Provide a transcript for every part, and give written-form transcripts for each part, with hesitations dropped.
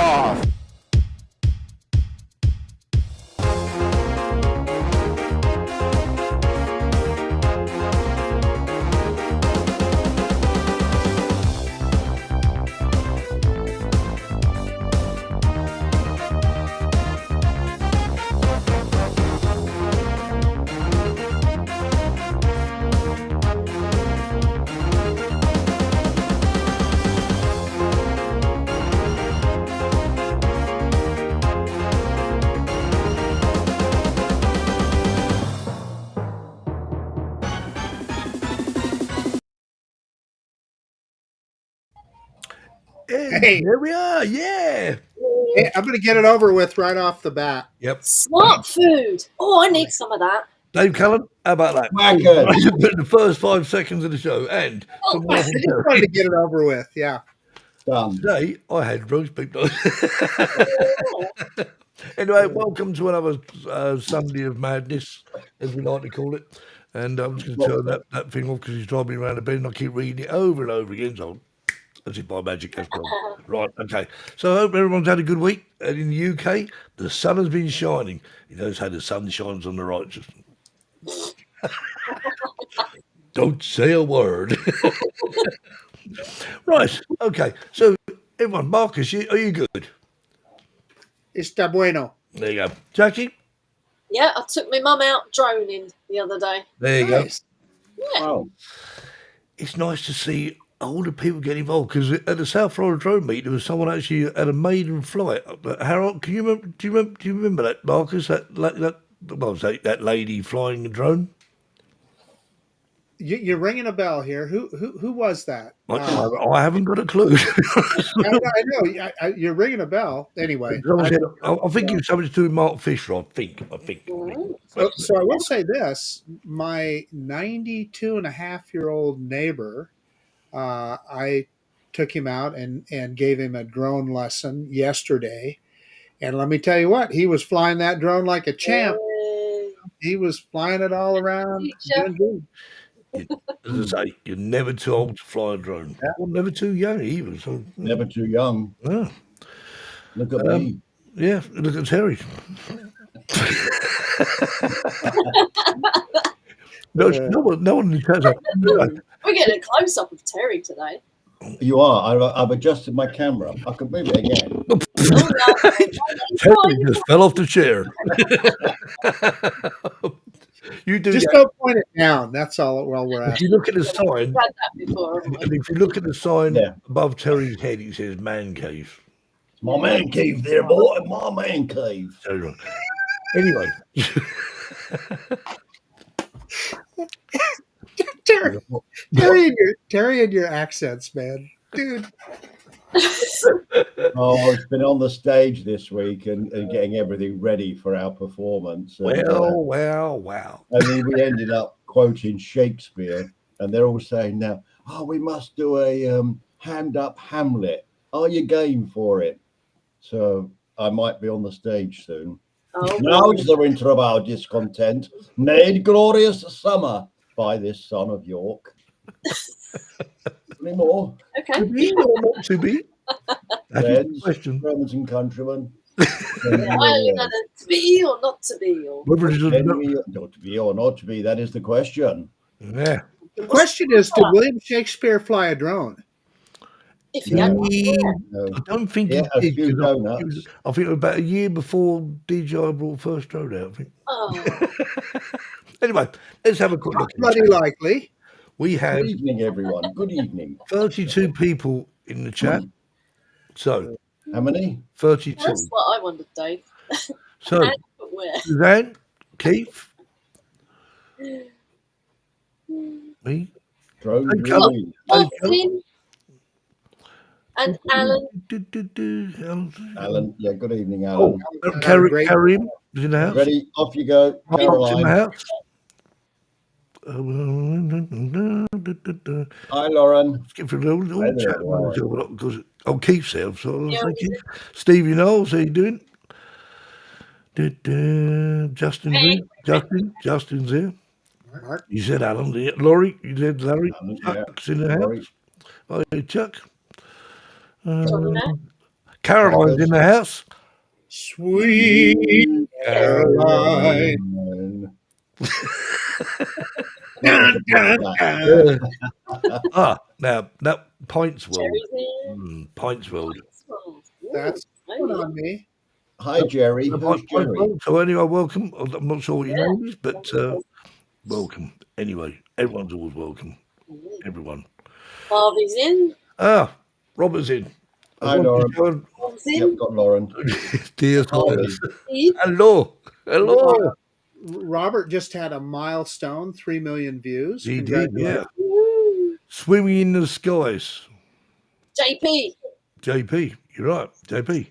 off. Hey, There we are. Yeah. hey, I'm going to get it over with right off the bat. Yep. Smart food. Oh, I need some of that. Dave Cullen, how about that? Whackers. The first 5 seconds of the show. And from I just wanted to get it over with. Yeah. Done. today, I had roast beef. Anyway, welcome to another Sunday of Madness, as we like to call it. And I'm just going to turn that thing off because he's driving me around the bed and I keep reading it over and over again. So, as if by magic, that's gone. Right, okay. So I hope everyone's had a good week. And in the UK, the sun has been shining. You notice how the sun shines on the righteous. Don't say a word. Right, okay. So, everyone, Marcus, are you good? Está bueno. There you go. Jackie? Yeah, I took my mum out droning the other day. There you Nice. Yeah. Wow. It's nice to see older people get involved because at the South Florida drone meet there was someone actually at a maiden flight. Harold, can you remember? Do you remember that, Marcus? That lady flying a drone. You're ringing a bell here. Who was that? I haven't got a clue. I know. You're ringing a bell. Anyway, I think it was something to do with Mark Fisher. I think. Mm. so I will say this: my 92.5-year-old neighbor, I took him out and gave him a drone lesson yesterday, and let me tell you what, he was flying that drone like a champ. He was flying it all around. Doing good. As I say, you're never too old to fly a drone. Or never too young either. So Never too young. yeah. Look at me. Yeah, look at Terry. No one turns up. We're getting a close up of Terry today. You are. I've adjusted my camera. I can move it again. Terry just fell off the chair. You do Just that. don't point it down. That's all. Well, we're If asking. you look at the sign, We've had that before, haven't we? and if you look at the sign Yeah. above Terry's head, it says "man cave." It's my man cave there, boy. My man cave. So, anyway, Terry and your accents, man, dude. Oh, it's been on the stage this week and getting everything ready for our performance. And, wow. and then we ended up quoting Shakespeare, and they're all saying now, "Oh, we must do a hand up Hamlet. Are you game for it?" So I might be on the stage soon. Oh, Now is the winter of our discontent, made glorious summer by this son of York. Any more? okay. To be or not to be? That is the Friends, question. friends and countrymen. I only know that to be or not to be. Or Whether it is Not to be or not to be, that is the question. yeah. The question is, did William Shakespeare fly a drone? if you had one, No. I don't think Yeah, a he did. few 'Cause donuts. I think it was about a year before DJI brought first drone out. I think. oh, Anyway, let's have a quick look. Bloody likely. We have Good evening, everyone. Good evening. 32 people in the chat. So How many? 32. that's what I wondered, Dave. So And but where? Suzanne, Keith, me, Drone Hey, green. Austin and Alan. Alan. Yeah, good evening, Oh, Alan. Karim is in the house. Ready? Off you go. Mark's in the Caroline. house. Hi, Lauren. Skip through all Hi the there, chat Lauren. because Keith's there. So Yeah, thank you. Stevie Knowles, how you doing? Justin, Hey. Justin's here. Mark. You said Alan. Yeah. Laurie, you said Larry. Alan, yeah. Chuck's in the Laurie. house. Hi, Chuck. Johnny there. Caroline's in the house. Sweet Caroline. That was a black. Now that Pints World. Cherry's in. Pints World. That's good on me. Hi, Jerry. Who's Jerry? So anyway, welcome. I'm not sure what your name is, but welcome. Anyway, everyone's always welcome. Everyone. Harvey's in. Robert's in. Hi, Lauren. Bob's in. Yep, got Lauren. Dear Harvey. Steve. Hello. Robert just had a milestone, 3 million views. He did, yeah. Woo. Swimming in the skies. JP. JP, you're right. JP.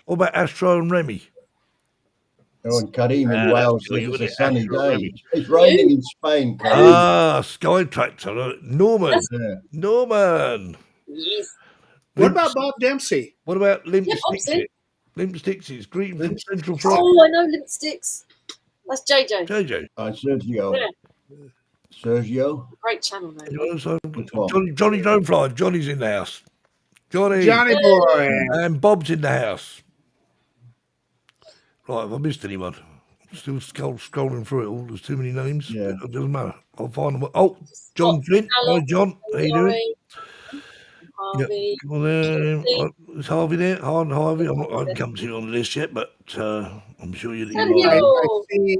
What about Astro and Remy? Oh, and Karim in Wales says look it's at a sunny Astro day. Remy. It's raining in Spain, Karim. Sky Tractor. Norman. Yeah. Yes. What about Bob Dempsey? What about Limp Yeah, Bob's Sticks? in. Limp Sticks is Green from Central Friday. Oh, I know Lipsticks. That's JJ. JJ. Sergio. Yeah. Sergio. Great channel name. You know, so Which one? Johnny Don't Fly. Johnny's in the house. Johnny Boy. and Bob's in the house. Right, have I missed anyone? Still scrolling through it all. There's too many names. Yeah. It doesn't matter. I'll find them. Oh, John Flint. Hi, John. How you doing? Harvey. Come on there. Is Harvey there? Hi, Harvey. I haven't come to you on the list yet, but I'm sure you're Hello. right. I see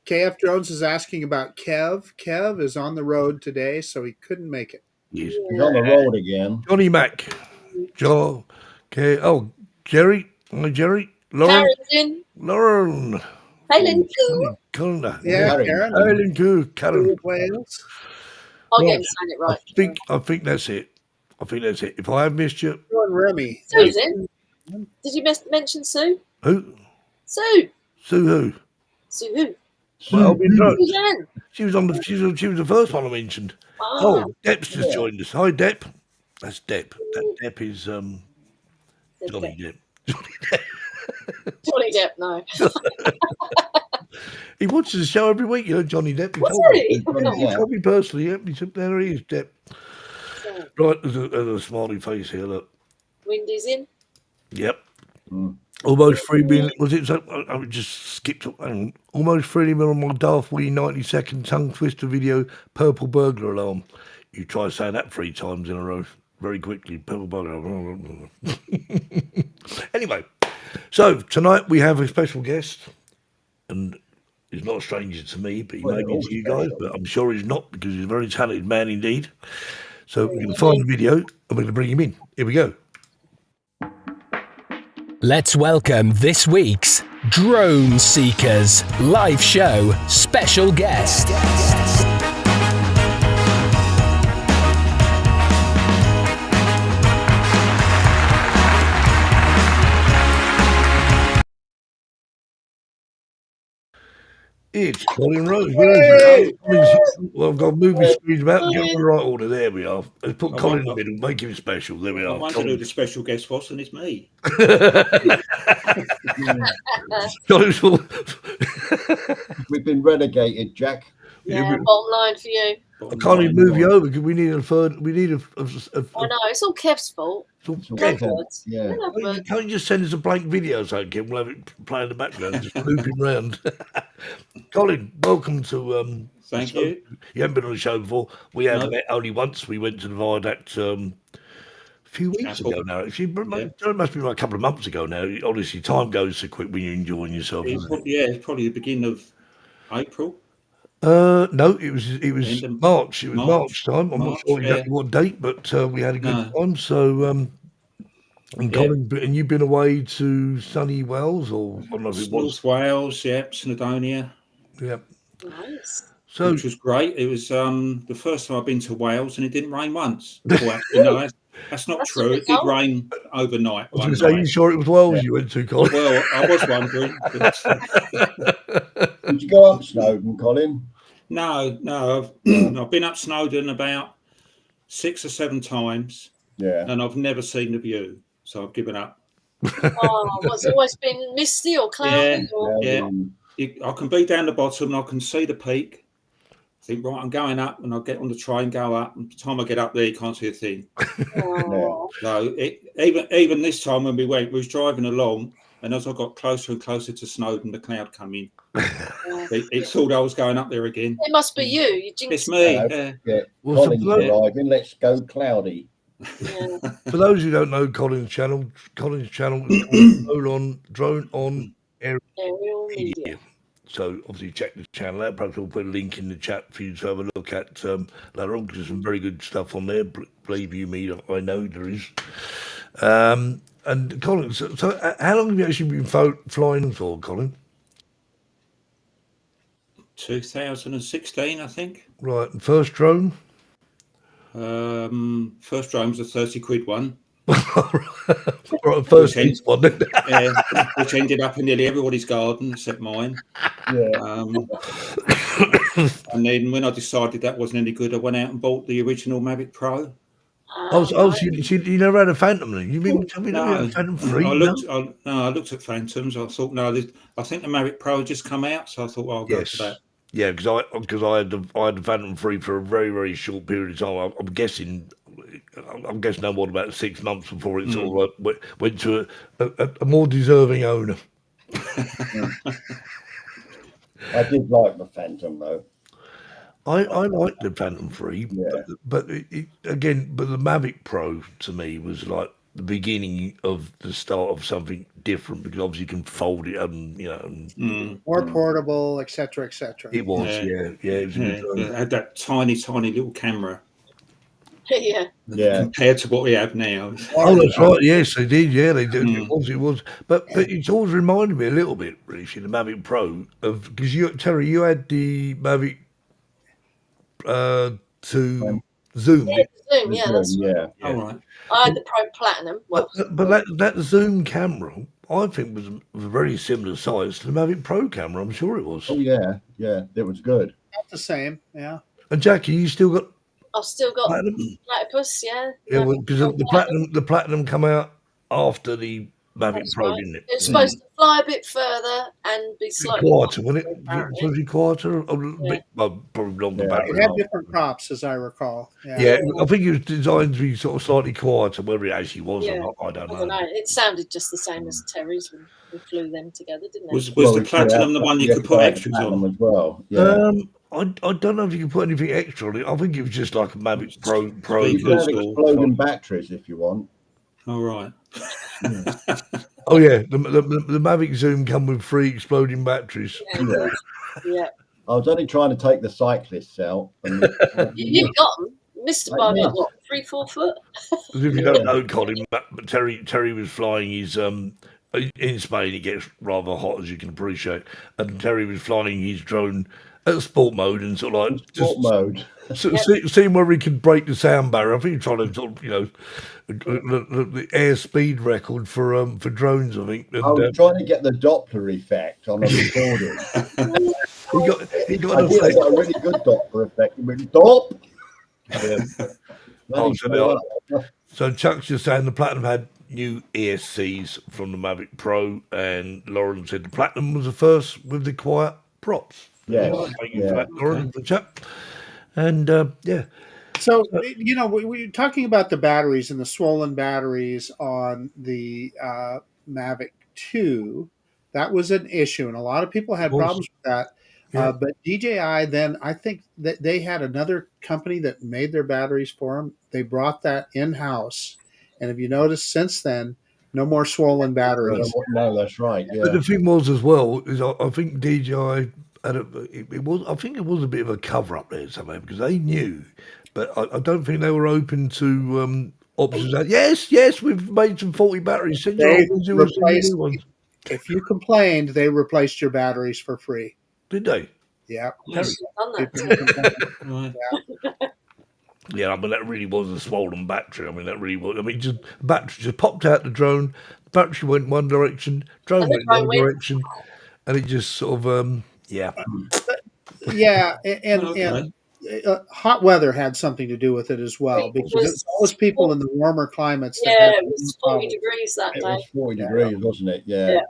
KF Jones is asking about Kev. Kev is on the road today, so he couldn't make it. Yes. He's on the road again. Johnny Mac. Joe. Okay. Oh, Jerry. Hi, Jerry. Lauren. Karen's in. Lauren. Helen Koo. Karen. Yeah, Karen. Helen Koo. Karen. Wales. I'll get Right. him saying it right. I think that's it. If I have missed you, And Remy. Sue's in. Did you mention Sue? who? Sue. Sue who? Sue who? Well, no, Suzanne. she was the first one I mentioned. Ah, Oh, Depp's just joined us. Hi, Depp. That's Depp. That Depp is Johnny Depp. Johnny Depp. Johnny Depp, no. He watches the show every week, you know, Johnny Depp. What's He he? told me personally, yeah. He said, there he is, Depp. So, Right, there's a smiley face here, look. Windy's in. Yep. Mm. Almost 3 million. Was it? So, I just skipped. Almost 3 million on my Daft Wee 90-second tongue twister video. Purple burglar alarm. You try saying that 3 times in a row, very quickly. Purple burglar alarm. Anyway, so tonight we have a special guest, and he's not a stranger to me, but he may be to you guys. But I'm sure he's not, because he's a very talented man indeed. So we're going to find the video and we're going to bring him in. Here we go. Let's welcome this week's Drone Seekers live show special guest. It's Colin Rose. Where is he? Well, I've got movie screens about and get in the right order. There we are. Let's put Colin in the middle, make him special. There we I are. wonder who the special guest was, and it's me. Colin's all- We've been relegated, Jack. Yeah, bottom line for you. I can't even move you over because we need a third. We need a I know, it's all Kev's fault. Okay. Words. Yeah. No words. Can't you just send us a blank video so Kim? We'll have it play in the background, just looping round. Colin, welcome to. Thank the show. you. You haven't been on the show before. We have No. met only once. We went to the Viaduct a few weeks Chappel. ago now. Actually, Yeah. it must be like a couple of months ago now. Honestly, time goes so quick when you're enjoying yourself. It's Isn't it? it's probably the beginning of April. No, it was End of March. It was March. March time. I'm not March, sure exactly yeah. what date, but we had a good No. time. So, and Yeah. Colin, and you've been away to sunny Wales, or I don't know if it was. North Wales, yeah, Snowdonia, Yeah. Nice. So, which was great. It was the first time I've been to Wales, and it didn't rain once. Well, actually, no, that's not That's true. what It it's did called. rain overnight. I was one going to say, you night. sure it was Wales Yeah. you went to, Colin? Well, I was wondering. But, Did you go up Snowdon, Colin? no. I've been up Snowdon about 6 or 7 times, Yeah. and I've never seen the view, so I've given up. Oh, what's it always been misty or cloudy? Yeah. Or... Yeah. I can be down the bottom and I can see the peak, think, right, I'm going up, and I'll get on the train, go up, and by the time I get up there, you can't see a thing. Oh. So even this time when we was driving along, and as I got closer and closer to Snowdon, the cloud come in. It thought I was going up there again. It must be you. You jinxed It's me. Yeah. Well, Colin's arriving. Let's go cloudy. Yeah. For those who don't know Colin's channel is called Drone on Aerial Media. So obviously check the channel out. Perhaps we'll put a link in the chat for you to have a look at later on, because there's some very good stuff on there. Believe you me, I know there is. And Colin, so how long have you actually been flying for, Colin? 2016, I think. Right, and first drone? First drone was a 30 quid one. Right, first one. Which ended up in nearly everybody's garden except mine. Yeah. And then when I decided that wasn't any good, I went out and bought the original Mavic Pro. So you never had a Phantom then? You mean never had a Phantom 3? I looked at Phantoms. I thought, I think the Mavic Pro just come out, so I thought, well, I'll go for that. Yeah, because I had the Phantom 3 for a very, very short period of time. I'm guessing no more than about 6 months before it sort of went to a more deserving owner. I did like the Phantom though. I liked the Phantom 3, but the Mavic Pro to me was like the beginning of the start of something different, because obviously you can fold it and more portable, etc., etc. It was, it had that tiny little camera. Yeah. Compared to what we have now. Oh, that's right. Yes, they did. Yeah, they did. It was. But it's always reminded me a little bit, really, the Mavic Pro, of, because Terry, you had the Mavic to Zoom. Zoom, yeah, that's right. All right. I had the Pro Platinum. But that Zoom camera, I think, was a very similar size to the Mavic Pro camera. I'm sure it was. Oh yeah, it was good. Not the same, yeah. And Jackie, you still got? I've still got Platypus, yeah. Yeah, because the Platinum come out after the Mavic Pro, didn't it? It was supposed to fly a bit further and be slightly quieter, wasn't it? Was it quieter? A bit, probably longer battery. It had different props, as I recall. Yeah, I think it was designed to be sort of slightly quieter. Whether it actually was or not, I don't know. It sounded just the same as Terry's when we flew them together, didn't it? Was the Platinum the one you could put extras on as well? Yeah. I don't know if you can put anything extra on it. I think it was just like a Mavic Pro. You can have exploding batteries if you want. All right. Oh yeah, the Mavic Zoom come with 3 exploding batteries. Yeah. I was only trying to take the cyclists out. And you got them. Missed by about what, 3-4 foot? If you don't know, Colin, but Terry was flying his in Spain. It gets rather hot, as you can appreciate, and Terry was flying his drone at sport mode and sort of like seeing whether he could break the sound barrier. I think he's trying to sort of, the airspeed record for drones. I think. And, I was trying to get the Doppler effect on a recording. he got a really good Doppler effect. He went Dop. So Chuck's just saying the Platinum had new ESCs from the Mavic Pro, and Lauren said the Platinum was the first with the quiet props. Yes. Thank you for that, Lauren, for chat. And So, we're talking about the batteries and the swollen batteries on the Mavic 2. That was an issue, and a lot of people had problems with that. Yeah. But DJI then, I think that they had another company that made their batteries for them. They brought that in-house. And if you notice since then, no more swollen batteries. No, that's right. Yeah. But the thing was as well, is I think DJI had it was a bit of a cover-up there somehow, because they knew, but I don't think they were open to options. Yes, we've made some faulty batteries. If you complained, they replaced your batteries for free. Did they? Yeah. Yeah, I mean, that really was a swollen battery. I mean, that really was. I mean, just battery just popped out the drone. The battery went one direction, drone went one direction, and it just sort of, and hot weather had something to do with it as well, because most people in the warmer climates. It was 40 degrees that day. It was 40 degrees, wasn't it? Yeah.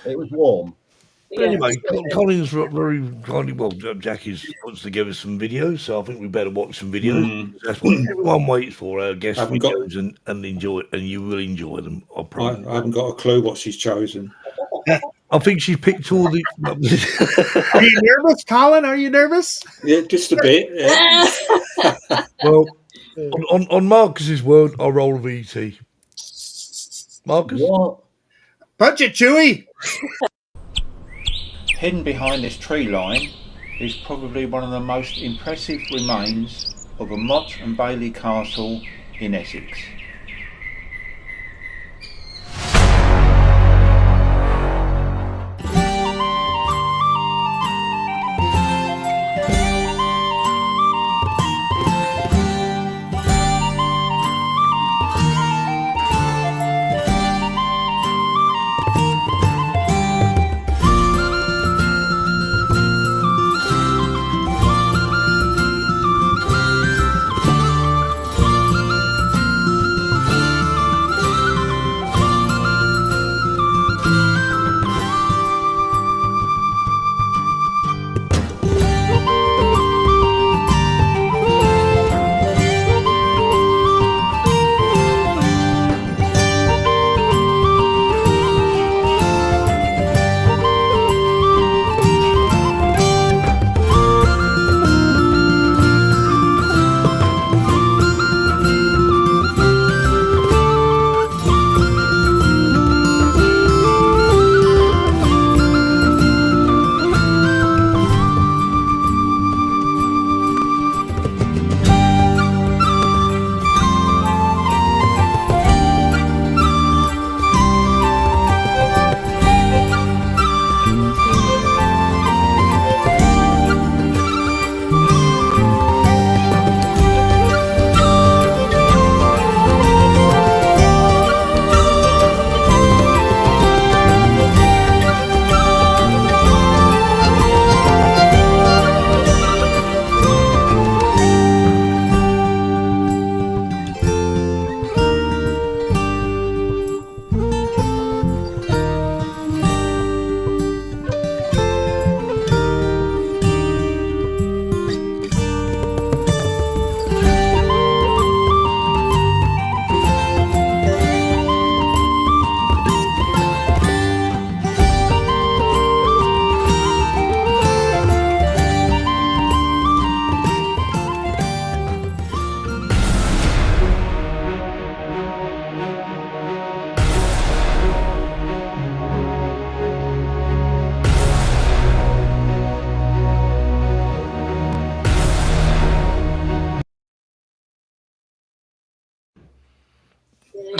It was warm. Yeah. Anyway, Colin's very kindly. Well, Jackie's puts together some videos, so I think we better watch some videos. That's what everyone waits for. Our guest Haven't got- videos and enjoy, and you will enjoy them. I I promise. haven't got a clue what she's chosen. I think she picked all the. Are you nervous, Colin? Are you nervous? Yeah, just a bit. Yeah. Well, on Marcus's word, I roll VT. Marcus? What? Punch it, Chewy. Hidden behind this tree line is probably one of the most impressive remains of a Mott and Bailey castle in Essex.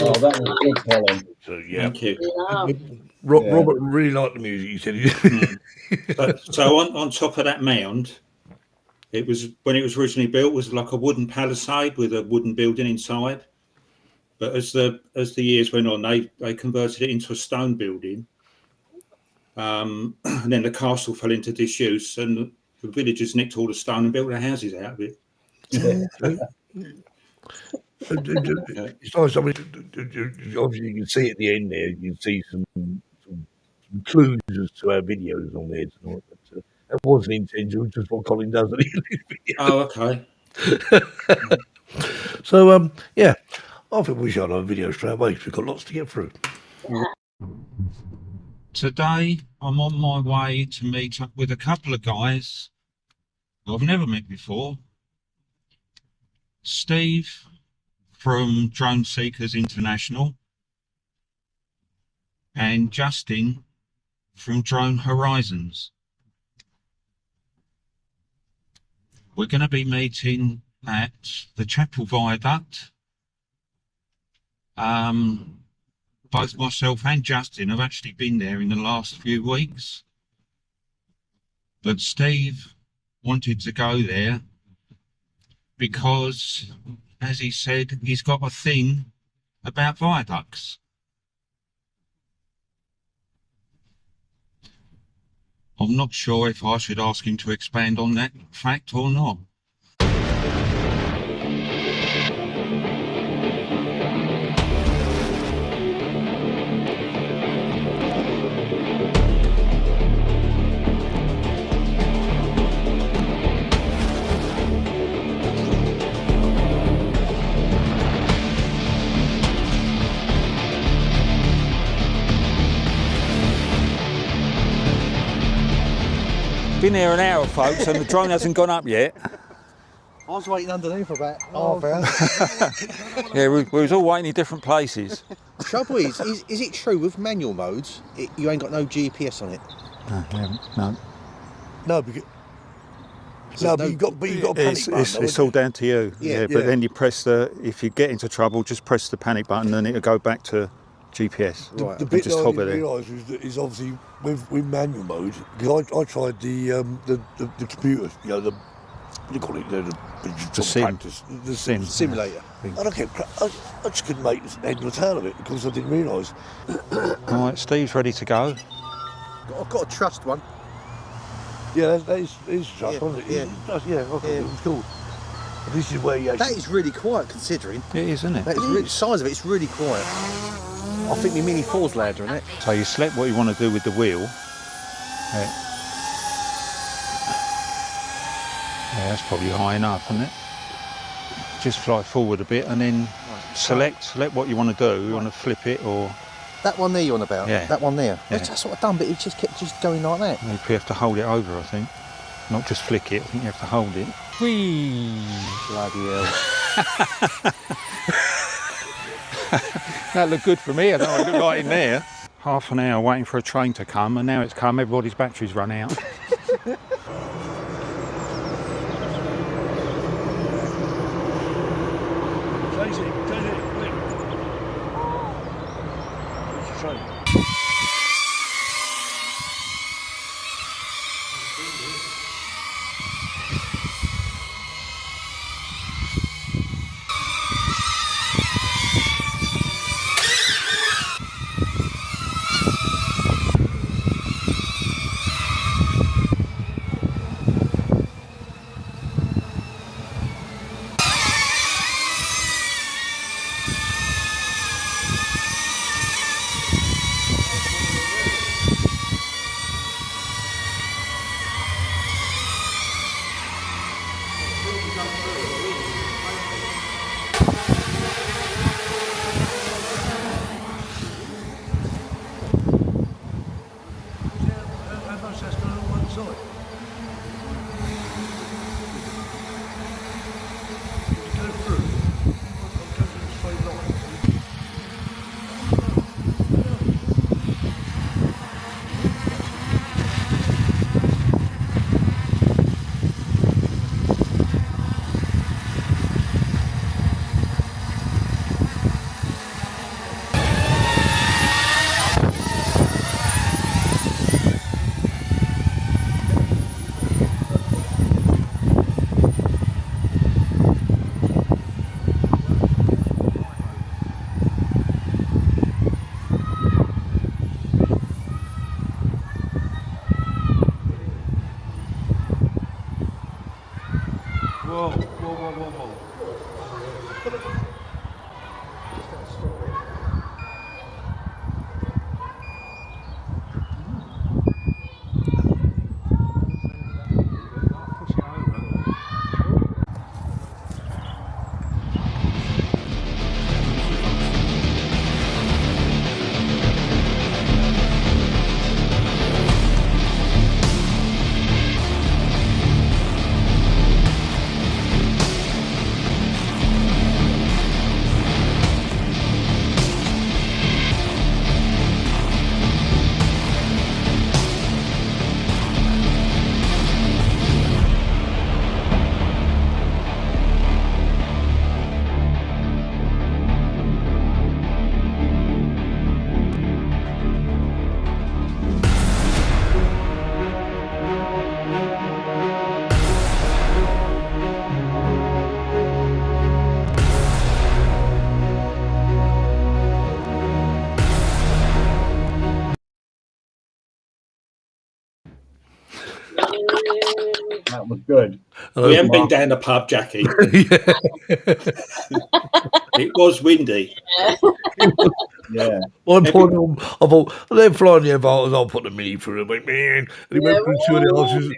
Oh, that was good, Colin. So yeah, Thank you. Yeah. Robert really liked the music. He said he did. So on top of that mound, it was when it was originally built was like a wooden palisade with a wooden building inside. But as the years went on, they converted it into a stone building. And then the castle fell into disuse, and the villagers nicked all the stone and built their houses out of it. It's nice. I mean, obviously you can see at the end there. You can see some clues as to our videos on there tonight. But that wasn't intentional. Just what Colin does at the end of his video. Oh, okay. So yeah, I think we should have a video straight away because we've got lots to get through. Today, I'm on my way to meet up with a couple of guys who I've never met before. Steve from Drone Seekers International and Justin from Drone Horizons. We're going to be meeting at the Chappel Viaduct. Both myself and Justin have actually been there in the last few weeks. But Steve wanted to go there because, as he said, he's got a thing about viaducts. I'm not sure if I should ask him to expand on that fact or not. Been here an hour, folks, and the drone hasn't gone up yet. I was waiting underneath for about half hour. Yeah, we was all waiting in different places. Trouble is it true with manual modes, you ain't got no GPS on it? No. No, because but you got a panic button. It's all down to you. Yeah, but then you press if you get into trouble, just press the panic button and it'll go back to GPS. Right. The bit that I didn't realise is obviously with manual mode, because I tried the computer, you know, what do you call it? The sim. The sim. Simulator. And I just couldn't make head or tail of it because I didn't realise. All right, Steve's ready to go. I've got a trust one. Yeah, that is trust, wasn't it? Okay, it was cool. But this is where you actually... That is really quiet considering. It is, isn't it? That is really, the size of it's really quiet. I think my Mini 4's louder in it. So you select what you want to do with the wheel. Yeah, that's probably high enough, isn't it? Just fly forward a bit and then select what you want to do. You want to flip it or... That one there you're on about? Yeah. That one there? Yeah. That's what I've done, but it just kept going like that. You have to hold it over, I think. Not just flick it, I think you have to hold it. Whee! Bloody hell. That looked good for me, I don't know what it looked like in there. Half an hour waiting for a train to come, and now it's come, everybody's batteries run out. That was good. We haven't been down the pub, Jackie. It was windy. Yeah. One point I thought, they're flying the Avatas, I'll put the Mini through it, went, man. And he went through two of the houses,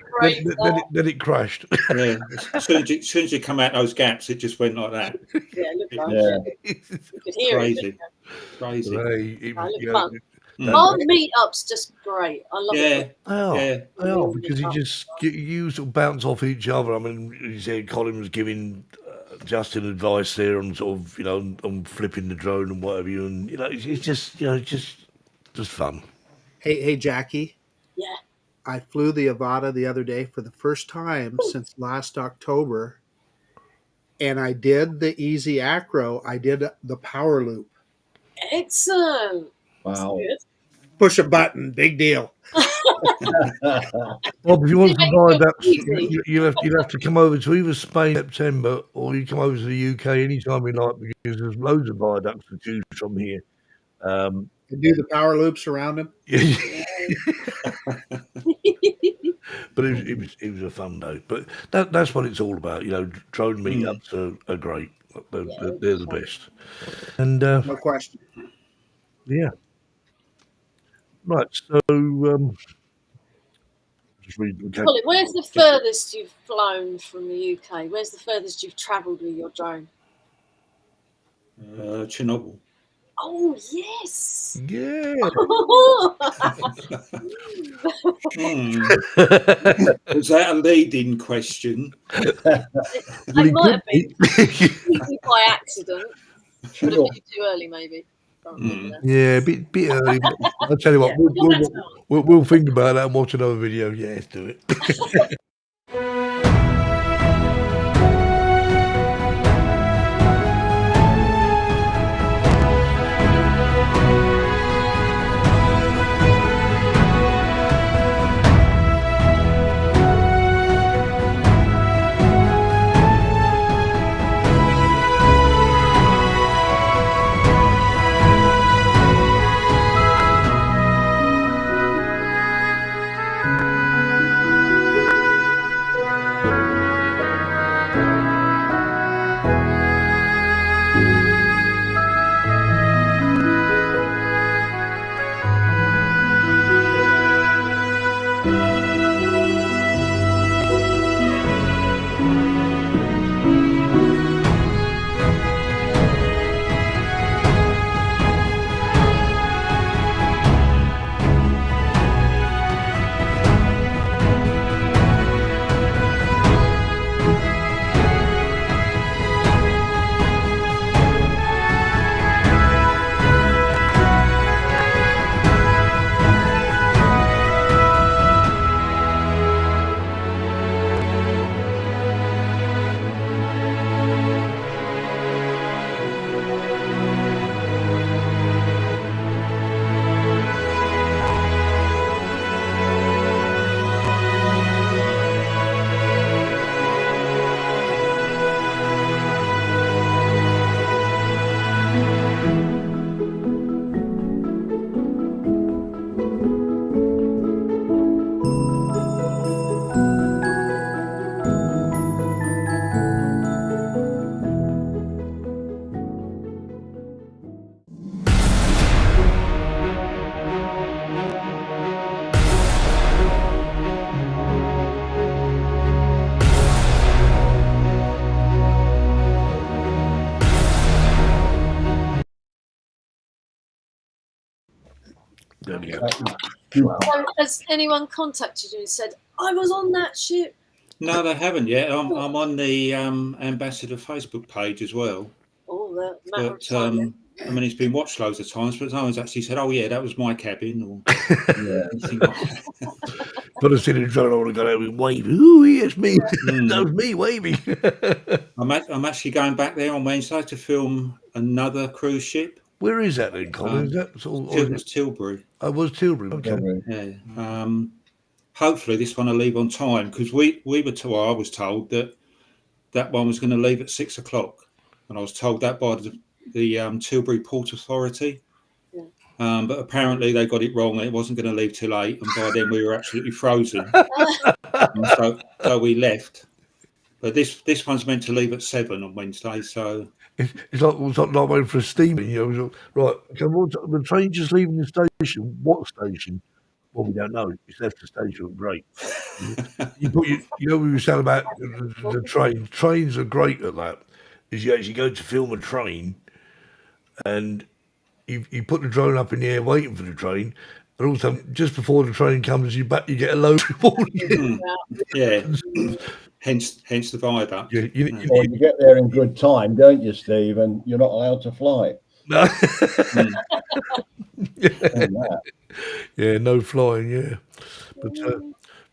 then it crashed. Yeah. As soon as you come out those gaps, it just went like that. Yeah, it looked like Yeah. it. You could hear Crazy. it. Crazy. Hey, Looked fun. Our meetup's just great. I love it. They are because you sort of bounce off each other. I mean, you said Colin was giving Justin advice there on sort of on flipping the drone and whatever you, and it's just fun. Hey, Jackie. Yeah. I flew the Avata the other day for the first time since last October, and I did the easy acro. I did the power loop. Excellent. Wow. Push a button, big deal. Well, if you want to buy that, you'll have to come over to either Spain in September or you come over to the UK anytime you like, because there's loads of viaducts to choose from here. And do the power loops around them. But it was a fun day. But that's what it's all about. Drone meetups are great. They're the best. And no question. Yeah. Right. So just read. Colin, where's the furthest you've flown from the UK? Where's the furthest you've travelled with your drone? Chernobyl. Oh yes. Yeah. Was that a leading question? It might have been by accident, but a bit too early, maybe. Yeah, a bit early. But I'll tell you what, we'll think about that and watch another video. Yeah, let's do it. So has anyone contacted you and said, I was on that ship? No, they haven't yet. I'm on the Ambassador Facebook page as well. Oh, that matter of But time. I mean, it's been watched loads of times, but no one's actually said, "Oh yeah, that was my cabin," or anything like that. But I said in drone, I want to go out and wave. Ooh, yes, me. That was me waving. I'm actually going back there on Wednesday to film another cruise ship. Where is that then, Colin? Is that sort of, it was Tilbury. Oh, it was Tilbury. Okay. Yeah. Hopefully this one will leave on time, because we were told, I was told that one was going to leave at 6 o'clock, and I was told that by the Tilbury Port Authority. Yeah. But apparently they got it wrong, and it wasn't going to leave till 8, and by then we were absolutely frozen. so we left. But this one's meant to leave at 7 on Wednesday, so it's like waiting for a steamer. Right? The train just leaving the station. What station? Well, we don't know. It's left the station. Great. We were saying about the train. Trains are great at that. Is you actually go to film a train, and you put the drone up in the air waiting for the train, but also just before the train comes, you get a load report. Yeah. Hence the viaduct. Yeah, Or you get there in good time, don't you, Steve? And you're not allowed to fly. No. And that. Yeah, no flying. Yeah, but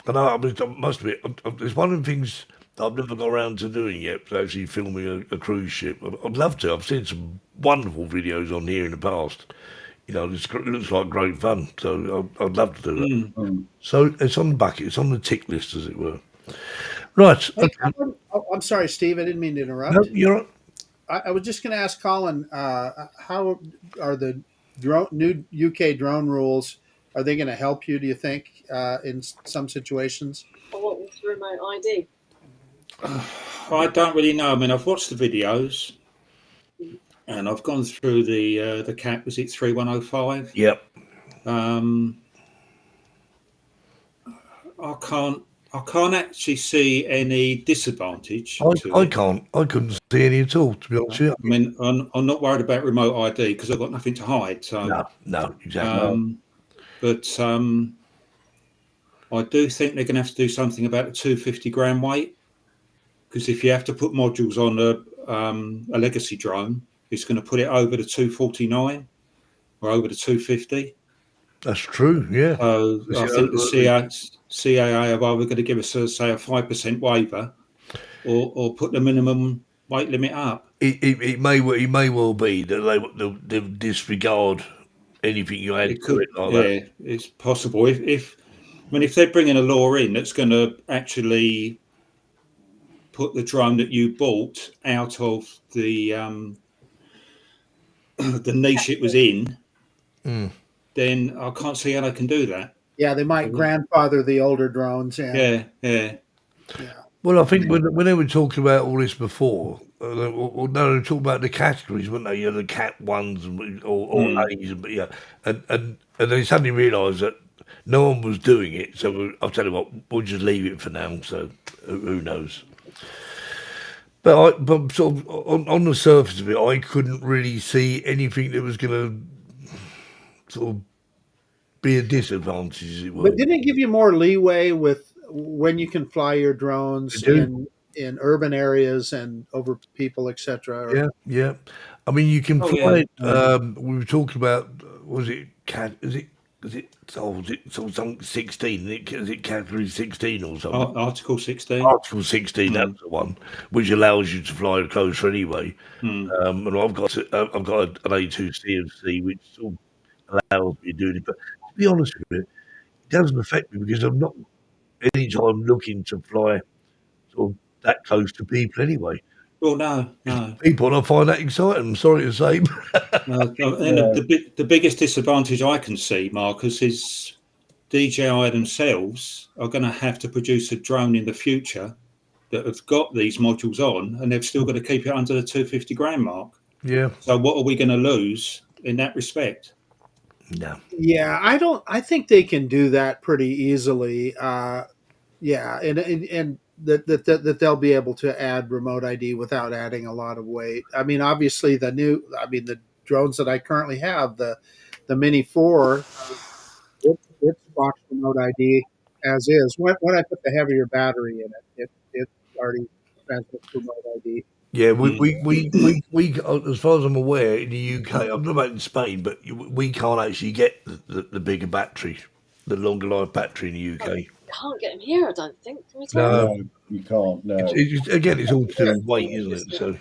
I know. I mean, I must admit, it's one of the things that I've never got around to doing yet. Actually, filming a cruise ship. I'd love to. I've seen some wonderful videos on here in the past. You know, it looks like great fun. So I'd love to do that. So it's on the bucket. It's on the tick list, as it were. Right. Hey, Okay. Colin, I'm sorry, Steve. I didn't mean to interrupt. No, you're right. I was just going to ask Colin, how are the new UK drone rules? Are they going to help you? Do you think in some situations? I want with remote ID. I don't really know. I mean, I've watched the videos, and I've gone through the CAT. Was it 3105? Yep. I can't actually see any disadvantage. I can't. I couldn't see any at all, to be honest with you. I mean, I'm not worried about remote ID because I've got nothing to hide. So no, exactly. But I do think they're going to have to do something about the 250-gram weight, because if you have to put modules on a legacy drone, it's going to put it over the 249 or over the 250. That's true. Yeah. So I think the CAA are either going to give us, say, a 5% waiver, or put the minimum weight limit up. It may well be that they'll disregard anything you add to it like that. Yeah, it's possible. If they're bringing a law in that's going to actually put the drone that you bought out of the the niche it was in, then I can't see how they can do that. Yeah, they might grandfather the older drones. Yeah. Well, I think when they were talking about all this before, they were talking about the categories, weren't they? You know, the Cat 1s or A's, but yeah, and they suddenly realised that no one was doing it. So I'll tell you what, we'll just leave it for now. So who knows? But sort of on the surface of it, I couldn't really see anything that was going to sort of be a disadvantage, as it were. But didn't it give you more leeway with when you can fly your drones in urban areas and over people, etc.? Yeah. I mean, you can fly it. We were talking about, was it Cat? Was it something 16? Is it category 16 or something? Article 16. Article 16. That's the one which allows you to fly closer anyway. And I've got an A2 CFC which sort of allows me to do it. But to be honest with you, it doesn't affect me because I'm not any time looking to fly sort of that close to people anyway. Well, no. People, I find that exciting. I'm sorry to say. The biggest disadvantage I can see, Marcus, is DJI themselves are going to have to produce a drone in the future that have got these modules on, and they've still got to keep it under the 250-gram mark. Yeah. So what are we going to lose in that respect? No. Yeah, I think they can do that pretty easily. And that they'll be able to add remote ID without adding a lot of weight. I mean, obviously the drones that I currently have, the Mini 4, it's box remote ID as is. When I put the heavier battery in it already transmits remote ID. Yeah, we as far as I'm aware, in the UK, I'm not about in Spain, but we can't actually get the bigger battery, the longer life battery in the UK. Can't get them here, I don't think. Can we No, you can't. No. It's all to do with weight, isn't it? So,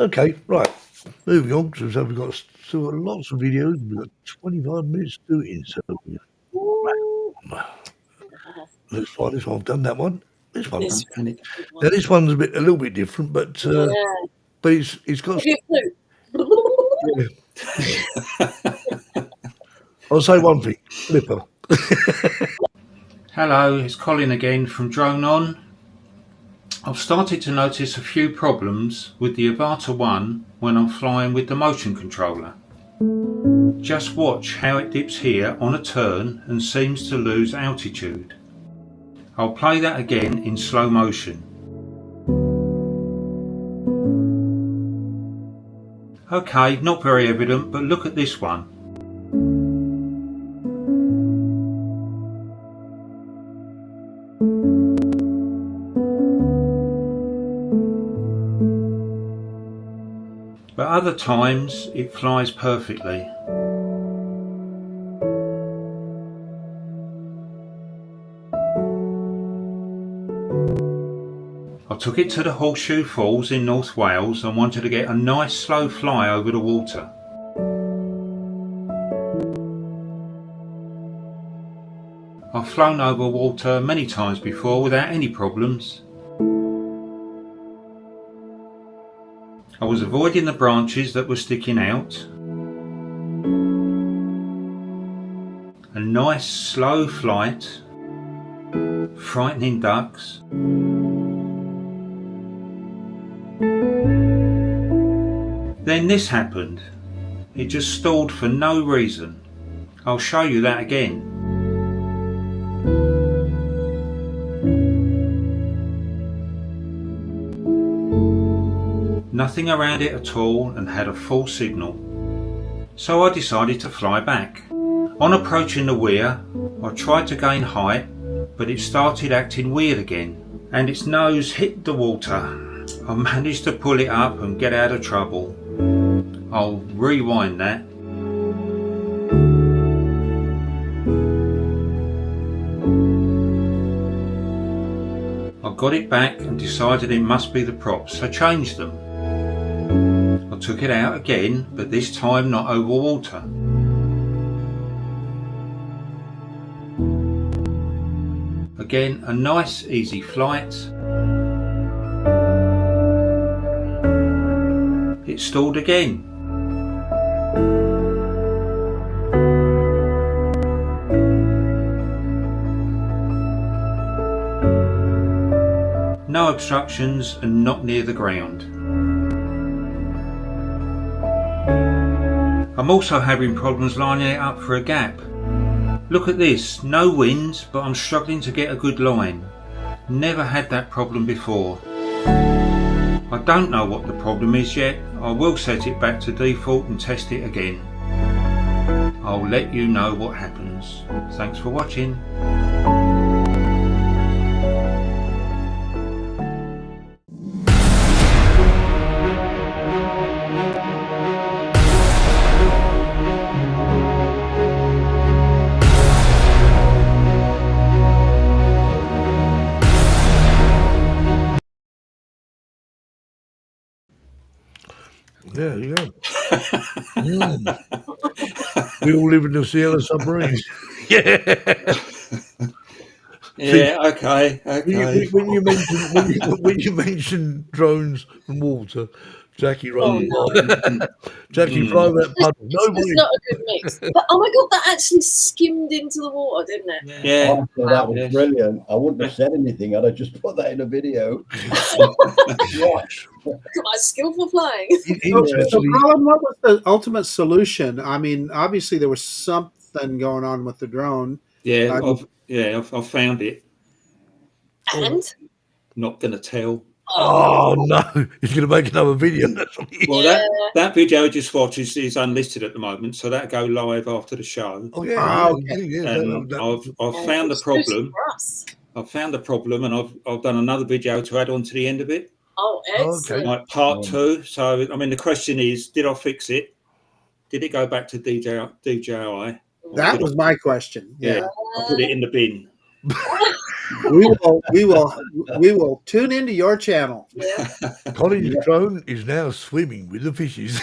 okay, right. Moving on, so we've got still got lots of videos. We've got 25 minutes to do it. So, let's try this one. I've done that one. This one. Now this one's a little bit different, but it's got. I'll say one thing, flipper. Hello, it's Colin again from Drone On. I've started to notice a few problems with the Avata 1 when I'm flying with the motion controller. Just watch how it dips here on a turn and seems to lose altitude. I'll play that again in slow motion. Okay, not very evident, but look at this one. But other times it flies perfectly. I took it to the Horseshoe Falls in North Wales and wanted to get a nice slow fly over the water. I've flown over water many times before without any problems. I was avoiding the branches that were sticking out. A nice slow flight, frightening ducks. Then this happened. It just stalled for no reason. I'll show you that again. Nothing around it at all and had a full signal. So I decided to fly back. On approaching the weir, I tried to gain height, but it started acting weird again and its nose hit the water. I managed to pull it up and get out of trouble. I'll rewind that. I got it back and decided it must be the props, so changed them. I took it out again, but this time not over water. Again, a nice easy flight. It stalled again. No obstructions and not near the ground. I'm also having problems lining it up for a gap. Look at this, no wind, but I'm struggling to get a good line. Never had that problem before. I don't know what the problem is yet. I will set it back to default and test it again. I'll let you know what happens. Thanks for watching. There you go. We all live in the Sierra submarine. Yeah. Yeah. Okay. Okay. When you mention drones and water, Jackie runs. Jackie fly that puddle. It's not a good mix. But oh my god, that actually skimmed into the water, didn't it? Yeah. I thought that was brilliant. I wouldn't have said anything. I'd have just put that in a video. Watch. Look at my skillful flying. So, Colin, what was the ultimate solution? I mean, obviously there was something going on with the drone. Yeah. I've found it. And Not gonna tell. Oh no, he's going to make another video. Well, that video I just watched is unlisted at the moment, so that'll go live after the show. Oh yeah, And I've found the problem. I've found the problem, and I've done another video to add on to the end of it. Oh, excellent. Like part 2. So I mean, the question is, did I fix it? Did it go back to DJI? That was my question. Yeah, I put it in the bin. we will tune into your channel. Yeah. Colin's drone is now swimming with the fishes.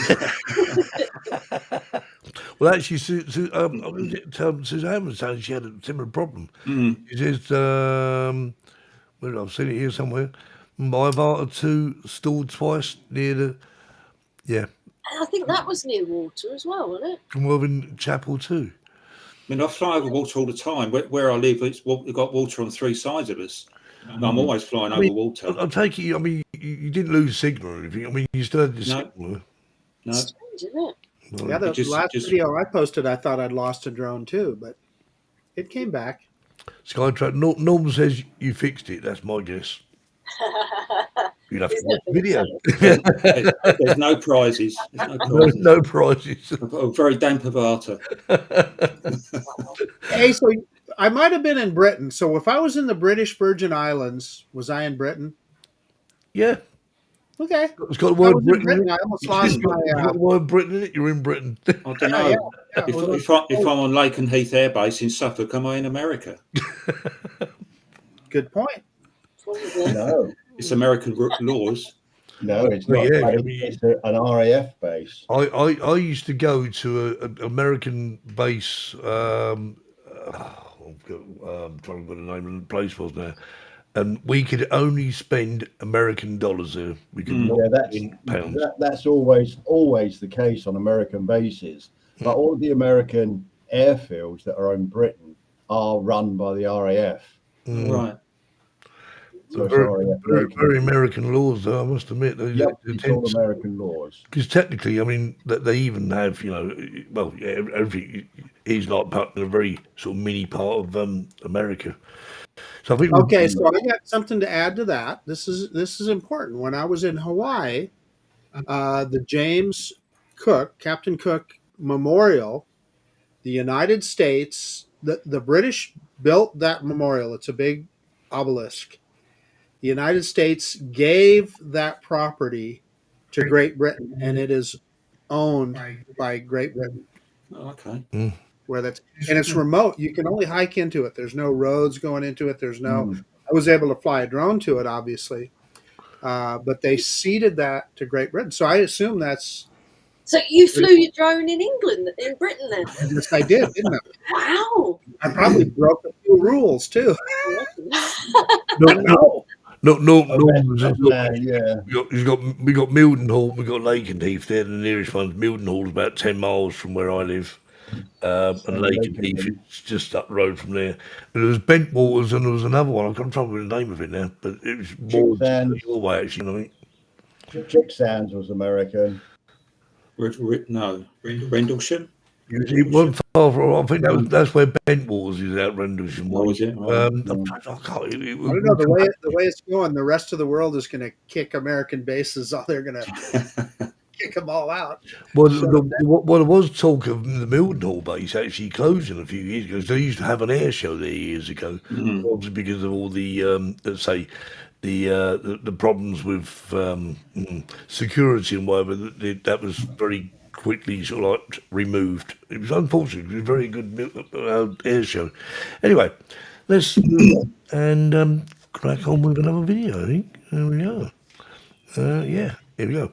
Well, actually, Suzanne was saying she had a similar problem. She says, well, I've seen it here somewhere. My Avata 2 stalled twice near the, I think that was near water as well, wasn't it? well, in Chappel 2. I mean, I fly over water all the time. Where I live, we've got water on 3 sides of us. I'm always flying over water. I'll take it. I mean, you didn't lose signal or anything. I mean, you still had the signal. No. Strange, isn't it? Yeah, the last video I posted, I thought I'd lost a drone too, but it came back. Skytrack. Norm says you fixed it. That's my guess. You'd have to watch the video. There's no prizes. There's no prizes. No prizes. A very damp Avata. Hey, so I might have been in Britain. So if I was in the British Virgin Islands, was I in Britain? Yeah. Okay. It's got the I word was in Britain. Britain. I almost lost It's got my. the word Britain in it. You're in Britain. I don't know. Yeah, If I'm on Lake and Heath Air Base in Suffolk, am I in America? Good point. No, It's American laws. no, it's Well, not. yeah, but I mean- it's an RAF base. I used to go to an American base. I'm trying to remember the name of the place was now, and we could only spend American dollars there. We could not Yeah, spend pounds. that's always the case on American bases. But all the American airfields that are in Britain are run by the RAF. Right. So it's Very, RAF very, located. very American laws, though, I must admit. Yep, it's all American laws. Because technically, I mean, that they even have, well, yeah, everything is like part of a very sort of mini part of America. So I think Okay, so I got something to add to that. This is important. When I was in Hawaii, the James Cook, Captain Cook Memorial, the United States, the British built that memorial. It's a big obelisk. The United States gave that property to Great Britain, and it is owned by Great Britain. Oh, okay. Where that's and it's remote. You can only hike into it. There's no roads going into it. There's no. I was able to fly a drone to it, obviously, but they ceded that to Great Britain. So I assume that's. So you flew your drone in England, in Britain, then? Yes, I did, didn't I? Wow. I probably broke a few rules too. No. Yeah. We got Mildenhall, we got Lake and Heath. They're the nearest ones. Mildenhall's about 10 miles from where I live. And Lake and Heath is just up the road from there. And there was Bentwaters and there was another one. I can't remember the name of it now, but it was more your way, actually, I think. Chick Sands was American. No, Rendlesham. It wasn't far from. I think that's where Bentwaters is out Rendlesham. Oh, is it? I don't know the way it's going. The rest of the world is going to kick American bases. They're going to kick them all out. Well, there was talk of the Mildenhall base actually closing a few years ago. They used to have an air show there years ago, obviously because of all the let's say the problems with security and whatever. That was very quickly sort of like removed. It was unfortunate. It was a very good air show. Anyway, let's and crack on with another video. I think there we are. Yeah, here we go.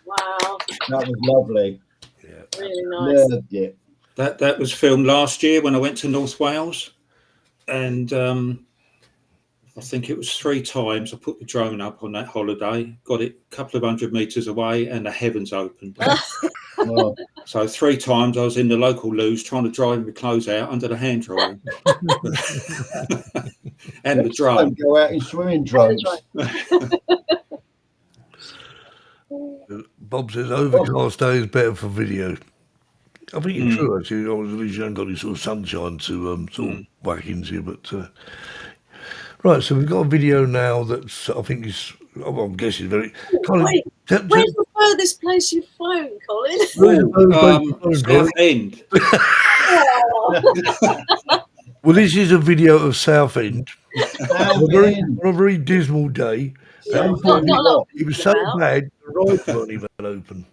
Wow, That was lovely. really nice. Loved it. That was filmed last year when I went to North Wales, and I think it was 3 times I put the drone up on that holiday. Got it a couple of 100 meters away, and the heavens opened. Oh, So 3 times I was in the local loos trying to dry my clothes out under the hand dryer, and the next time drone. go out in swimming trunks. Bob says overcast day is better for video. I think it's true, actually. At least you haven't got any sort of sunshine to sort of whack into. But right, so we've got a video now that's, I think is, I'm guessing very. Colin, Wait, where's the furthest place you've flown, Colin? Southend. Well, this is a video of Southend on a very dismal day. Not a lot of It was people so about. bad, the rides weren't even open.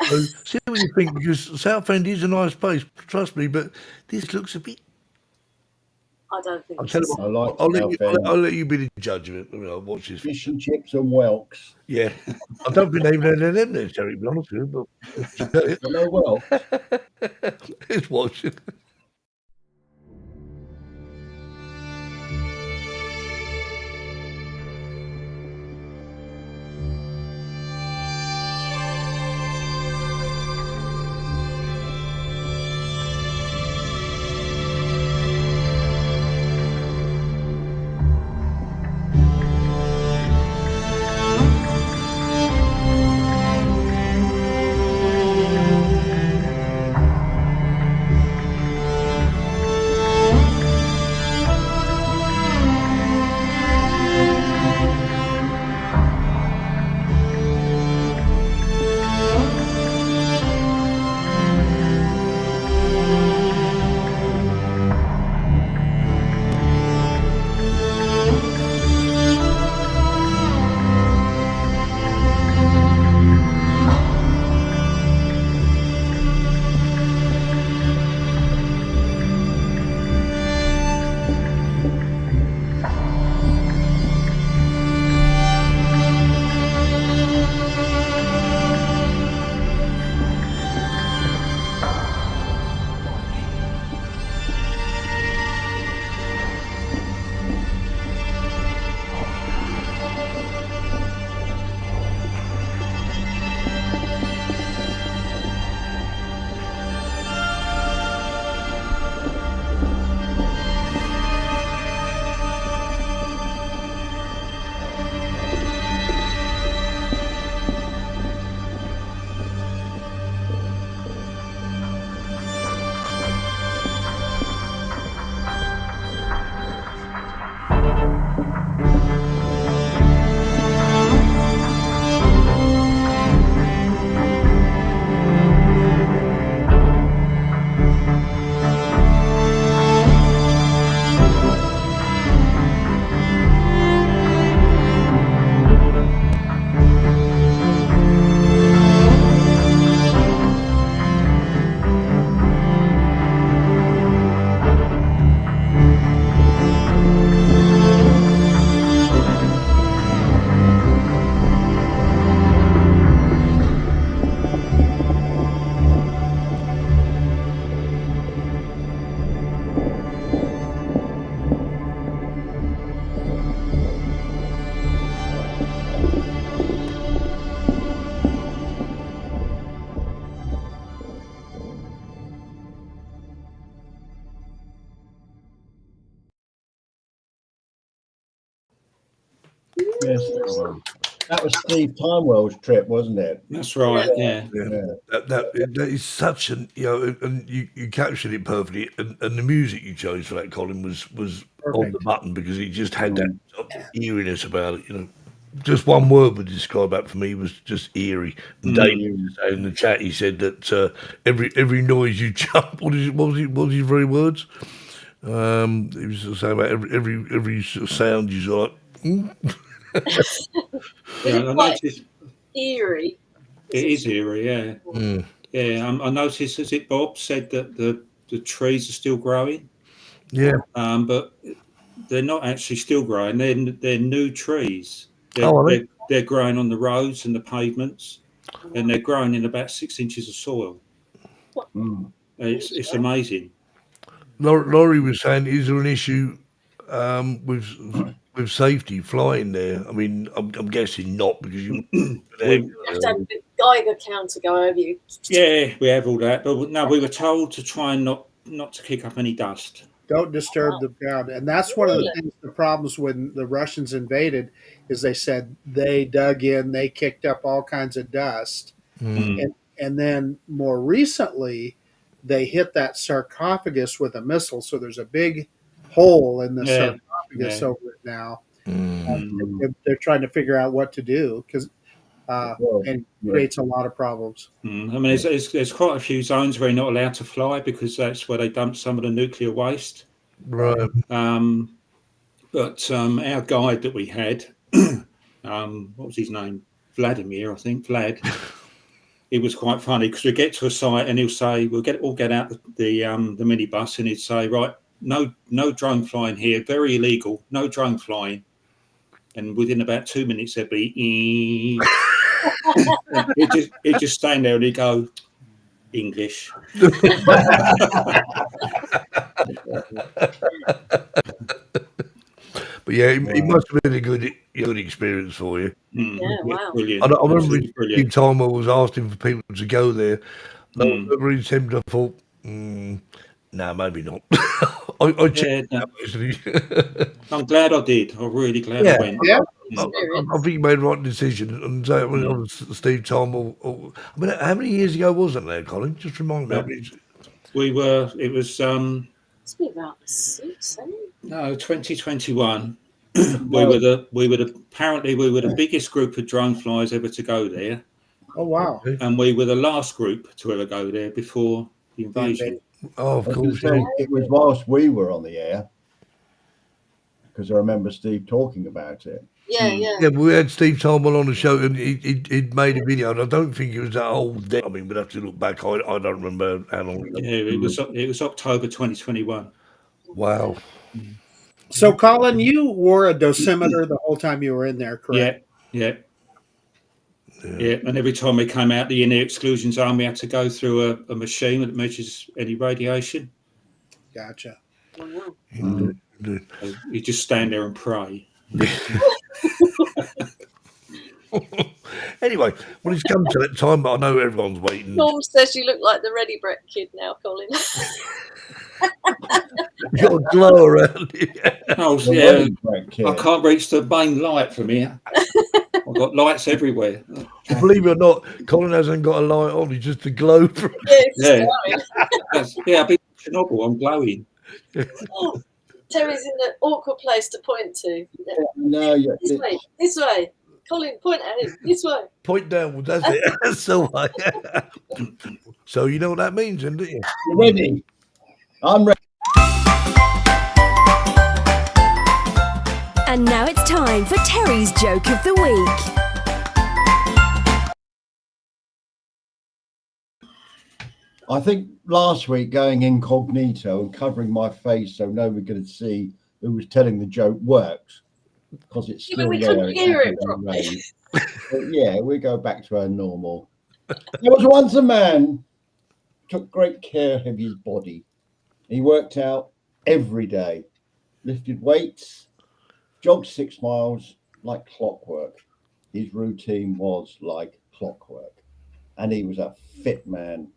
So see what you think, because Southend is a nice place, trust me, but this looks a bit. I don't think I'll it's tell the you same. what, I'll let you be the judge of it. I'll watch this. Fish and chips and whelks. Yeah, I don't think they even had them there, Terry, to be honest with you, but No whelks. let's watch it. Yes, that was Steve Timewell's trip, wasn't it? That's right. Yeah. That is such an, and you captured it perfectly, and the music you chose for that, Colin, was on the button, because it just had that eeriness about it. Just one word would describe that for me, was just eerie. And David was saying in the chat, he said that every noise you jump, what was his very words? He was saying about every sort of sound you sort of Yeah, I noticed eerie. it is eerie. Yeah, yeah. I noticed, as it Bob said, that the trees are still growing. Yeah. But they're not actually still growing. They're new trees. They're growing on the roads and the pavements. and they're growing in about 6 inches of soil. It's amazing. Laurie was saying, is there an issue with safety flying there? I mean, I'm guessing not, because you You have to have a big Geiger counter go over you. Yeah, we have all that, but no, we were told to try and not to kick up any dust. Don't disturb the ground. And that's one of the things, the problems when the Russians invaded, is they said they dug in, they kicked up all kinds of dust. And then more recently, they hit that sarcophagus with a missile. So there's a big hole in the sarcophagus over it now. They're trying to figure out what to do, because and creates a lot of problems. I mean, there's quite a few zones where you're not allowed to fly, because that's where they dump some of the nuclear waste. Right. But our guide that we had, what was his name? Vladimir, I think. Vlad. It was quite funny, because we get to a site and he'll say, "We'll get out the minibus," and he'd say, "Right, no drone flying here, very illegal, no drone flying." And within about 2 minutes, there'd be he'd just stand there and he'd go, "English." But yeah, it must have been a good experience for you. Yeah, wow. Brilliant. I remember brilliant. the time I was asking for people to go there. I was really tempted. I thought, no, maybe not. I checked out, actually. I'm glad I did. I'm really glad I went. Yeah. I think you made the right decision. And so when I was Steve Tom, I mean, how many years ago was it there, Colin? Just remind me. It was It's been about 6, 7. No, 2021. we were the biggest group of drone flyers ever to go there. Oh wow! And we were the last group to ever go there before the invasion. Oh, of course. It was whilst we were on the air, because I remember Steve talking about it. Yeah, we had Steve Tolman on the show, and he'd made a video, and I don't think it was that old then. I mean, we'd have to look back. I don't remember how long ago. Yeah, it was October 2021. Wow. So, Colin, you wore a dosimeter the whole time you were in there, correct? Yeah. And every time we came out the in-air exclusion zone, we had to go through a machine that measures any radiation. Gotcha. So you just stand there and pray. Anyway, when it's come to that time, I know everyone's waiting. Norm says you look like the Ready Brek kid now, Colin. You got a glow around you. Oh, yeah. I can't reach the main light from here. I've got lights everywhere. Believe it or not, Colin hasn't got a light on. He's just a glow. Yeah. I've been to Chernobyl. I'm glowing. Oh, Terry's in an awkward place to point to. No, This way. Colin, point at it. This way. Point downwards, that's it. That's the way. So you know what that means, then, don't you? You ready? I'm ready. And now it's time for Terry's Joke of the Week. I think last week going incognito and covering my face so nobody could see who was telling the joke worked, because it's still we there. couldn't hear it properly. But yeah, we go back to our normal. There was once a man took great care of his body. He worked out every day, lifted weights, jogged 6 miles like clockwork. His routine was like clockwork, and he was a fit man.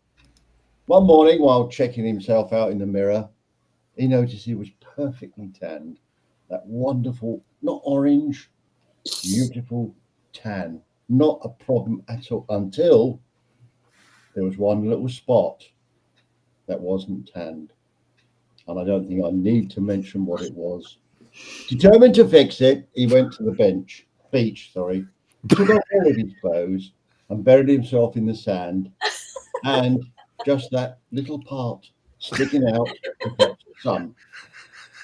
One morning, while checking himself out in the mirror, he noticed he was perfectly tanned. That wonderful, not orange, beautiful tan. Not a problem at all, until there was one little spot that wasn't tanned. And I don't think I need to mention what it was. Determined to fix it, he went to the beach, took off all of his clothes and buried himself in the sand, and just that little part sticking out to catch the sun.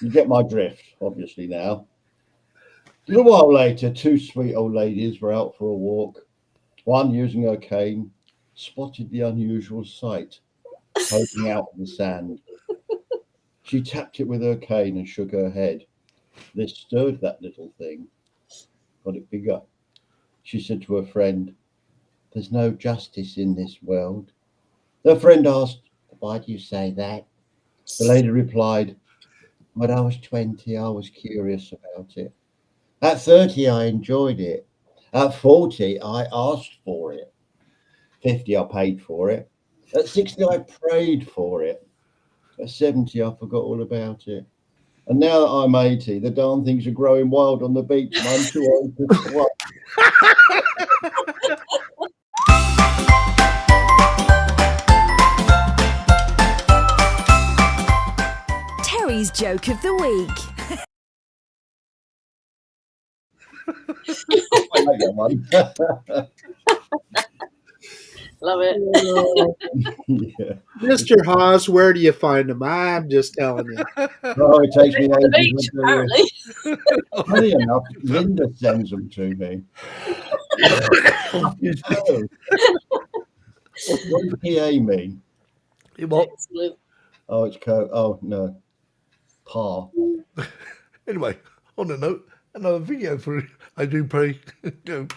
You get my drift, obviously, now. A little while later, 2 sweet old ladies were out for a walk. One, using her cane, spotted the unusual sight poking out of the sand. She tapped it with her cane and shook her head. This stirred that little thing, got it bigger. She said to her friend, There's no justice in this world. The friend asked, why do you say that? The lady replied, when I was 20, I was curious about it. At 30, I enjoyed it. At 40, I asked for it. 50, I paid for it. At 60, I prayed for it. At 70, I forgot all about it. And now that I'm 80, the darn things are growing wild on the beach and I'm too old to swat. Terry's joke of the week. I like that one. Love it. Yeah. Mr. Haas, where do you find them? I'm just telling you. Oh, it takes me On the ages. beach, apparently. Funny enough, Linda sends them to me. Oh. What does PA mean? What? Excellent. Oh, it's oh no, Pa. Anyway, on the note, another video for I do pray. Go.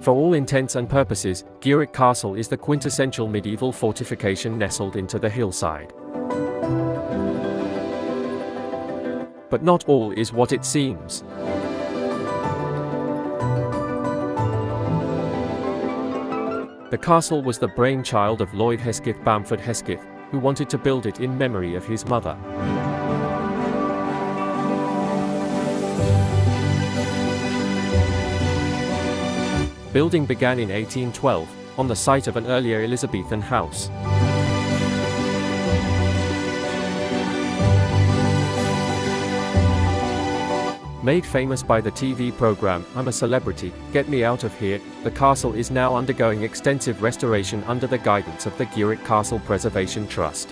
For all intents and purposes, Gurick Castle is the quintessential medieval fortification nestled into the hillside. But not all is what it seems. The castle was the brainchild of Lloyd Hesketh Bamford Hesketh, who wanted to build it in memory of his mother. Building began in 1812, on the site of an earlier Elizabethan house. Made famous by the TV program I'm a Celebrity, Get Me Out of Here, the castle is now undergoing extensive restoration under the guidance of the Gurrick Castle Preservation Trust.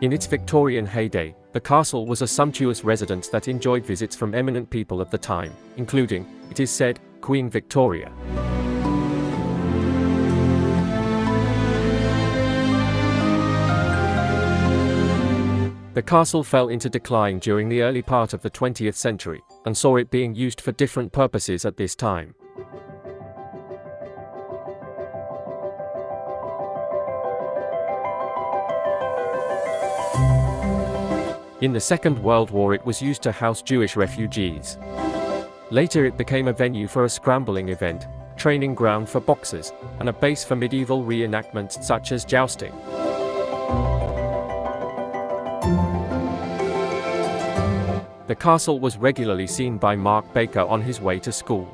In its Victorian heyday, the castle was a sumptuous residence that enjoyed visits from eminent people of the time, including, it is said, Queen Victoria. The castle fell into decline during the early part of the 20th century, and saw it being used for different purposes at this time. In the Second World War it was used to house Jewish refugees. Later it became a venue for a scrambling event, training ground for boxers, and a base for medieval reenactments such as jousting. The castle was regularly seen by Mark Baker on his way to school.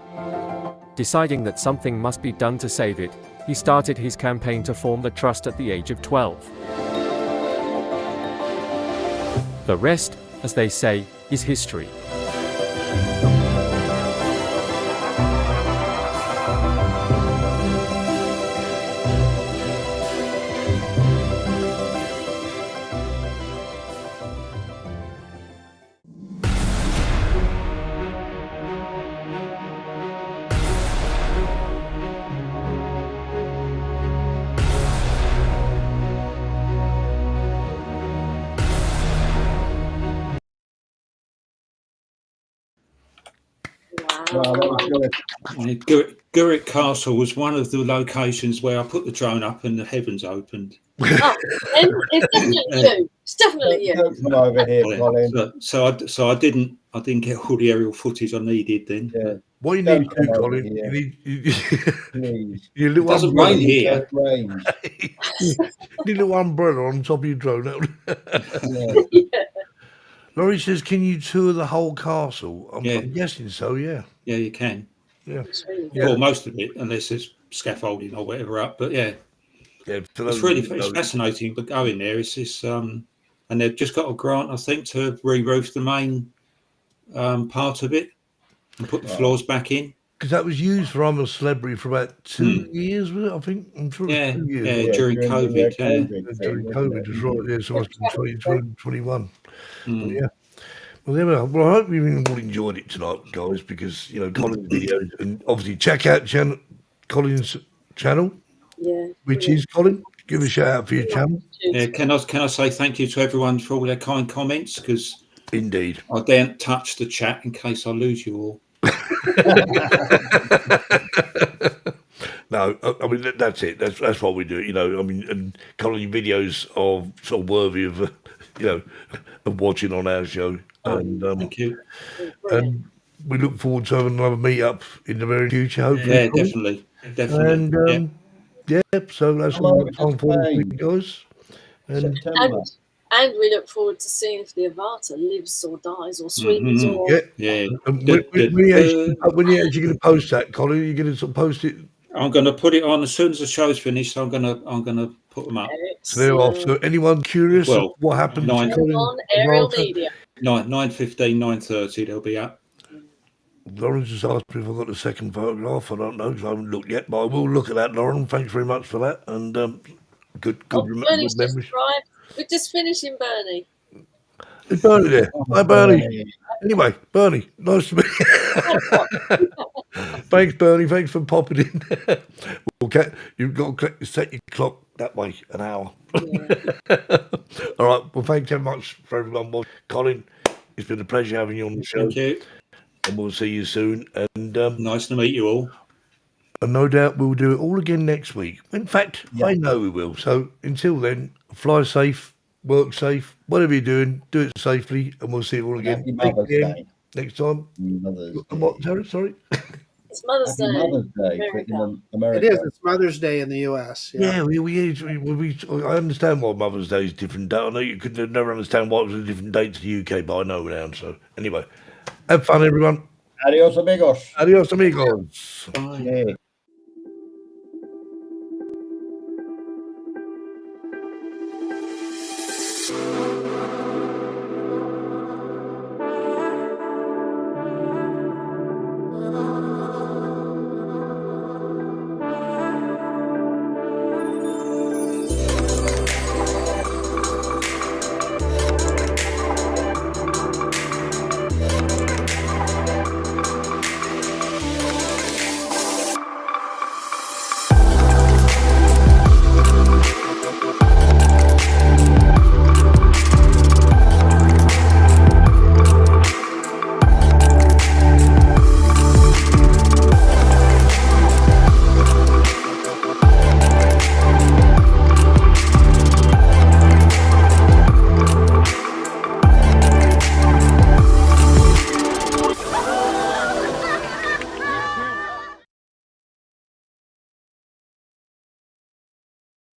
Deciding that something must be done to save it, he started his campaign to form the trust at the age of 12. The rest, as they say, is history. Wow, that was good. Gurrick Castle was one of the locations where I put the drone up and the heavens opened. Oh, it's definitely you. It's definitely you. Don't come over here, Colin. So I didn't get all the aerial footage I needed then. Yeah. What you Don't need to come do, over Colin, here. Please. you It doesn't rain here. Range. need a little umbrella on top of your drone. Yeah. Laurie says, can you tour the whole castle? I'm Yeah. guessing so, yeah. Yeah, you can. Yeah. It's really Yeah. Well, most of it, unless there's scaffolding or whatever up. But yeah, Yeah, for it's those really who don't know, fascinating. But going there, it's this, and they've just got a grant, I think, to re-roof the main part of it and put the floors back in. because that was used for I'm a Celebrity for about 2 years, was it? I think. I'm sure Yeah, it was 2 years. yeah, wasn't it? during COVID. Yeah. During COVID, that's right. Yeah, so it's been 2021. Mm. Yeah. Well, there we are. Well, I hope you've all enjoyed it tonight, guys, because, Colin's videos, and obviously check out Colin's channel, Yeah. which is, Colin, give a shout out for your channel. Yeah, can I say thank you to everyone for all their kind comments, because Indeed. I daren't touch the chat in case I lose you all. No, I mean that's it. That's what we do. And Colin, your videos are sort of worthy of, of watching on our show. And Thank you. and we look forward to having another meet up in the very future. Hopefully, Yeah, Colin. definitely. And so that's Come all over the time to for Spain. you guys. And September. And we look forward to seeing if the Avata lives or dies or swings or. yeah, Yeah. and when are you actually going to post that, Colin? Are you going to sort of post it? I'm going to put it on as soon as the show's finished. I'm going to put them up. So they're off. So anyone curious Well, what happened to nine- Colin? On aerial Avata? media. 9:15, 9:30. They'll be up. Lawrence has asked me if I've got a second photograph. I don't know because I haven't looked yet, but I will look at that, Lauren. Thanks very much for that. And good Bernie's just memories. arrived. We're just finishing Bernie. Is Bernie there? Hi, Bernie. Anyway, Bernie, nice to meet you. Thanks, Bernie. Thanks for popping in. You've got to set your clock that way, an hour. All right. Well, thanks very much for everyone watching. Colin, it's been a pleasure having you on the show. Thank you. And we'll see you soon. And Nice to meet you all. And no doubt we'll do it all again next week. In fact, Yeah. I know we will. So until then, fly safe, work safe. Whatever you're doing, do it safely, and we'll see you all again. Happy Mother's 8 p.m. Day. next time. Mother's Day. What, Terry? Sorry. It's Mother's Happy Day. Mother's Day America. in America. It is. It's Mother's Day in the U.S. Yeah, I understand why Mother's Day is different. I know you could never understand why it was a different date to the UK, but I know now. So anyway, have fun, everyone. Adios, amigos. Adios, amigos. Bye.